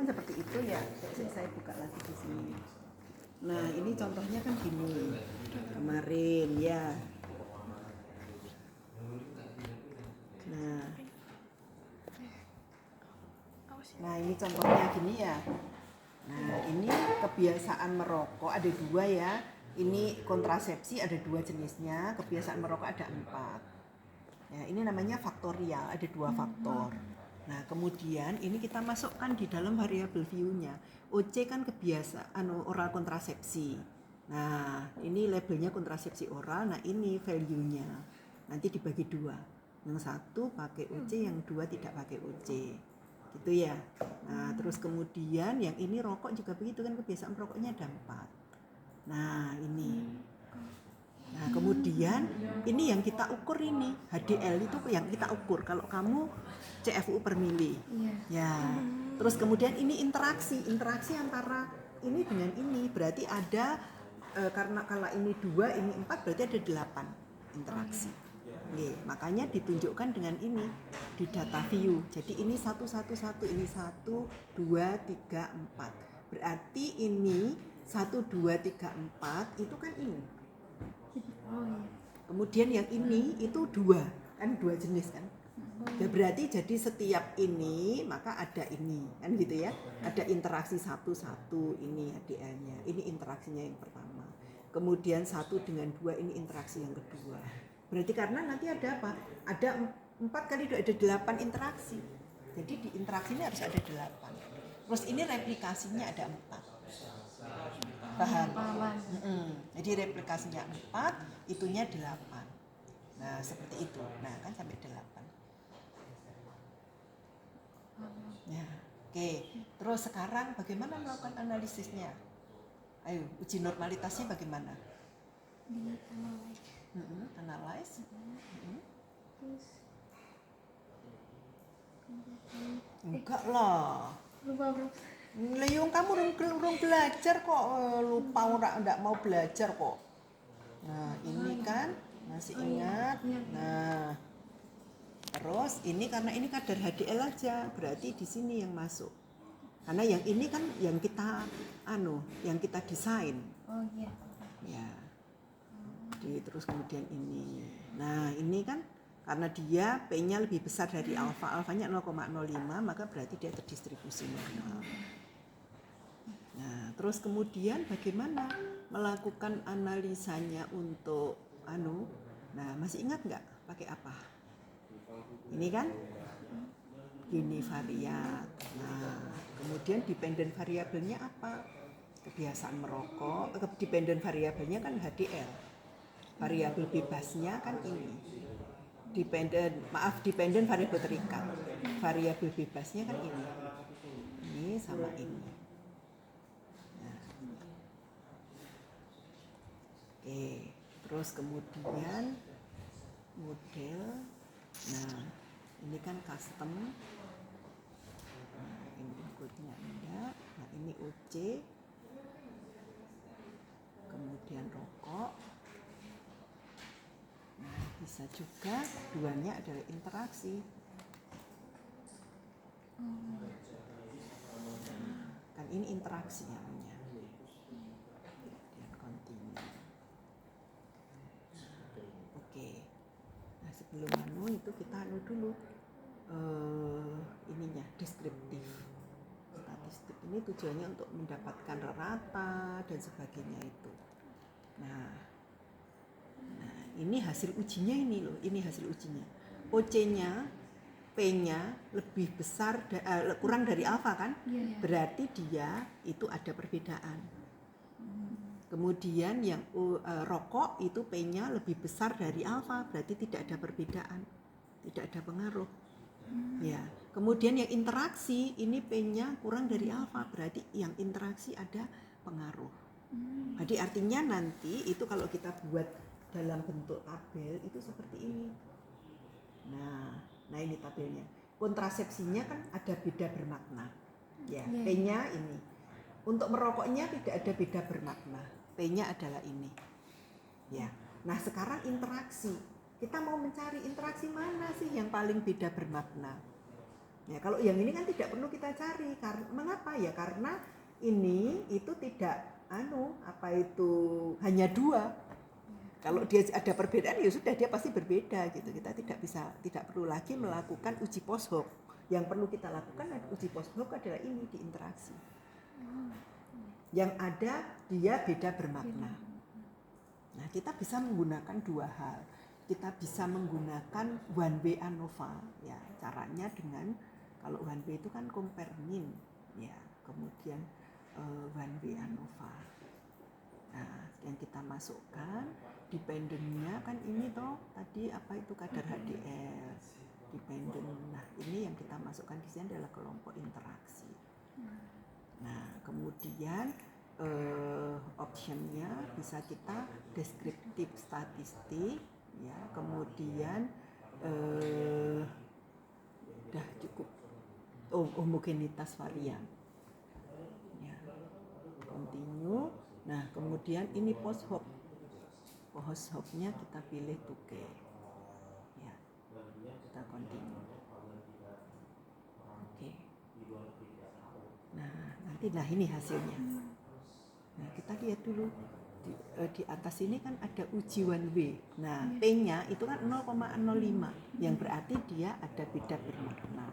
Kan seperti itu ya. Saya buka lagi di sini. Nah, ini contohnya kan gini. Kemarin ya. Nah, ini contohnya gini ya. Nah, ini kebiasaan merokok ada 2 ya. Ini kontrasepsi ada 2 jenisnya, kebiasaan merokok ada 4. Ya, ini namanya faktorial, ada 2 faktor. Nah, kemudian ini kita masukkan di dalam variabel view-nya. OC kan kebiasaan oral kontrasepsi. Nah, ini labelnya kontrasepsi oral, nah ini value-nya. Nanti dibagi 2. Yang satu pakai OC, yang 2 tidak pakai OC. Gitu ya. Nah, terus kemudian yang ini rokok juga begitu kan, kebiasaan merokoknya ada 4. Nah, ini. Nah, kemudian ini yang kita ukur ini, HDL itu yang kita ukur. Kalau kamu CFU per mili. Ya. Terus kemudian ini interaksi antara ini dengan ini. Berarti ada karena kalau ini 2, ini 4, berarti ada 8 interaksi. Oke, makanya ditunjukkan dengan ini di data view. Jadi ini 1, 1, 1, ini 1, 2, 3, 4. Berarti ini 1, 2, 3, 4 itu kan ini. Kemudian yang ini itu 2, kan 2 jenis kan. Ya, berarti jadi setiap ini maka ada ini kan gitu ya. Ada interaksi 1, 1 ini HDL-nya. Ini interaksinya yang pertama. Kemudian 1 dengan 2 ini interaksi yang kedua. Berarti karena nanti ada apa? Ada 4 kali 2 ada 8 interaksi. Jadi di interaksi ini harus ada 8. Terus ini replikasinya ada 4. Paham? Jadi replikasinya 4, itunya 8. Nah, seperti itu. Nah, kan sampai 8. Ya, oke. Terus sekarang bagaimana melakukan analisisnya? Ayo, uji normalitasnya bagaimana? Analyze. Terus Enggak lah. lupa. Leyung kamu urung belajar kok, lupa orang enggak mau belajar kok. Nah, ini kan masih ingat. Nah, terus ini karena ini kadar HDL aja, berarti di sini yang masuk. Karena yang ini kan yang kita yang kita desain. Oh iya. Ya. Terus kemudian ini. Nah, ini kan karena dia P-nya lebih besar dari alfa, alfanya 0,05, maka berarti dia terdistribusi normal. Nah, terus kemudian bagaimana melakukan analisanya untuk Nah, masih ingat nggak pakai apa? Ini kan univariat. Nah, kemudian dependent variabelnya apa? Kebiasaan merokok. Dependent variabelnya kan HDL. Variabel bebasnya kan ini. Dependent variabel terikat. Variabel bebasnya kan ini. Ini sama ini. Nah. Oke, terus kemudian model. Nah, ini kan custom. Nah, ini inputnya enggak. Nah, ini OC. Kemudian rokok. Nah, bisa juga duanya adalah interaksi. Kan ini interaksi namanya. Kemudian continue. Oke. Nah, sebelum itu kita dulu ininya deskriptif. Statistik ini tujuannya untuk mendapatkan rata dan sebagainya itu. Nah, ini hasil ujinya ini loh, ini hasil ujinya. OC-nya, P-nya lebih besar, kurang dari alfa kan? Iya. Berarti dia itu ada perbedaan. Kemudian yang rokok itu P-nya lebih besar dari alfa, berarti tidak ada perbedaan, tidak ada pengaruh. Ya. Kemudian yang interaksi ini P-nya kurang dari alfa, berarti yang interaksi ada pengaruh. Jadi artinya nanti itu kalau kita buat dalam bentuk tabel itu seperti ini. Nah ini tabelnya. Kontrasepsinya kan ada beda bermakna. Ya, P-nya ini. Untuk merokoknya tidak ada beda bermakna. P-nya adalah ini. Ya. Nah, sekarang interaksi. Kita mau mencari interaksi mana sih yang paling beda bermakna? Ya, kalau yang ini kan tidak perlu kita cari. Mengapa ya? Karena ini itu tidak hanya 2. Kalau dia ada perbedaan ya sudah, dia pasti berbeda gitu. Kita tidak perlu lagi melakukan uji post hoc. Yang perlu kita lakukan uji post hoc adalah ini di interaksi. Yang ada dia beda bermakna. Nah, kita bisa menggunakan 2 hal. Kita bisa menggunakan one way ANOVA, ya. Caranya dengan kalau one way itu kan compare mean, ya. Kemudian one way ANOVA. Nah, yang kita masukkan dependentnya kan ini toh tadi apa itu kadar HDL dependent. Nah, ini yang kita masukkan di sini adalah kelompok interaksi. Nah, kemudian optionnya bisa kita deskriptif statistik, ya. Kemudian udah cukup homogenitas varian, ya. Continue. Nah, kemudian ini post hoc. Post hocnya kita pilih Tuke, ya. Kita continue. Oke. Nah ini hasilnya. Nah, kita lihat dulu di atas ini kan ada uji one way. Nah, P-nya itu kan 0,05, yang berarti dia ada beda bermakna.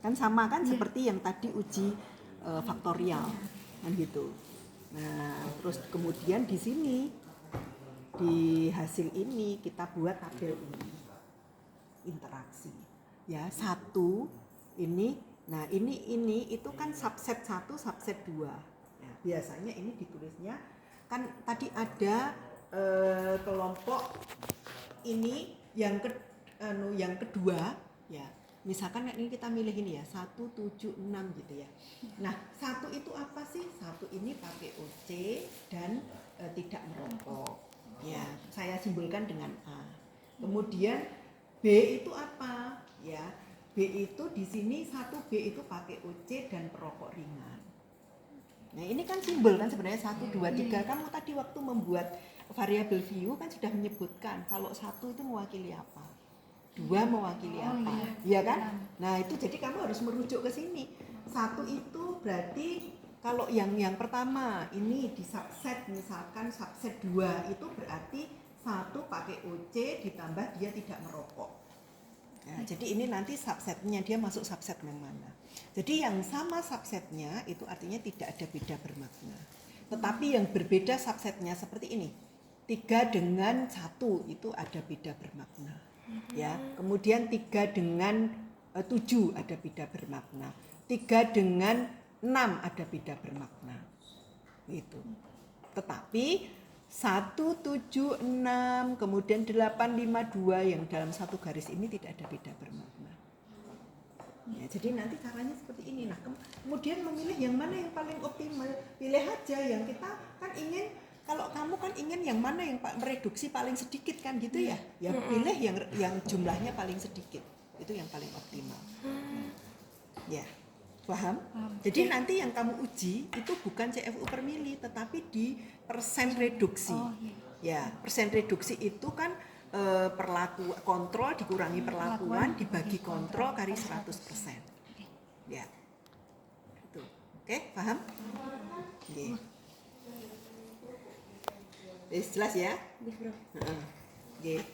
Kan sama kan seperti yang tadi uji faktorial, kan gitu. Nah, terus kemudian di sini di hasil ini kita buat tabel ini interaksi, ya. 1 ini, nah ini itu kan subset 1 subset 2. Ya, biasanya ini ditulisnya kan tadi ada kelompok ini yang kedua, ya. Misalkan ini kita milih ini ya 1, 7, 6 gitu ya. Nah, 1 itu apa sih? 1 ini pakai OC dan tidak merokok. Ya, saya simbolkan dengan A. Kemudian B itu apa? Ya, B itu di sini 1B itu pakai OC dan perokok ringan. Nah, ini kan simbol kan sebenarnya 1, 2, 3. Kamu tadi waktu membuat variabel view kan sudah menyebutkan kalau 1 itu mewakili apa, 2 mewakili apa, ya kan? Nah, itu jadi kamu harus merujuk ke sini. 1 itu berarti kalau yang pertama ini di subset, misalkan subset 2 itu berarti 1 pakai OC ditambah dia tidak merokok. Nah, jadi ini nanti subsetnya dia masuk subset yang mana. Jadi yang sama subsetnya itu artinya tidak ada beda bermakna. Tetapi yang berbeda subsetnya seperti ini. 3 dengan 1 itu ada beda bermakna. Ya, kemudian 3 dengan 7 ada beda bermakna. 3 dengan 6 ada beda bermakna. Itu. Tetapi 1, 7, 6, kemudian 8, 5, 2 yang dalam satu garis ini tidak ada beda bermakna. Ya, jadi nanti caranya seperti ini. Nah, kemudian memilih yang mana yang paling optimal. Pilih aja yang kita kan ingin, kalau kamu kan ingin yang mana yang mereduksi paling sedikit kan gitu ya. Ya pilih yang jumlahnya paling sedikit. Itu yang paling optimal. Ya. Paham? Jadi nanti yang kamu uji itu bukan CFU per mili, tetapi di persen reduksi. Ya, persen reduksi itu kan kontrol dikurangi perlakuan dibagi kontrol kali 100%. Ya. Itu. Oke, paham? Oke. Jelas ya? Yes, bro. Oke.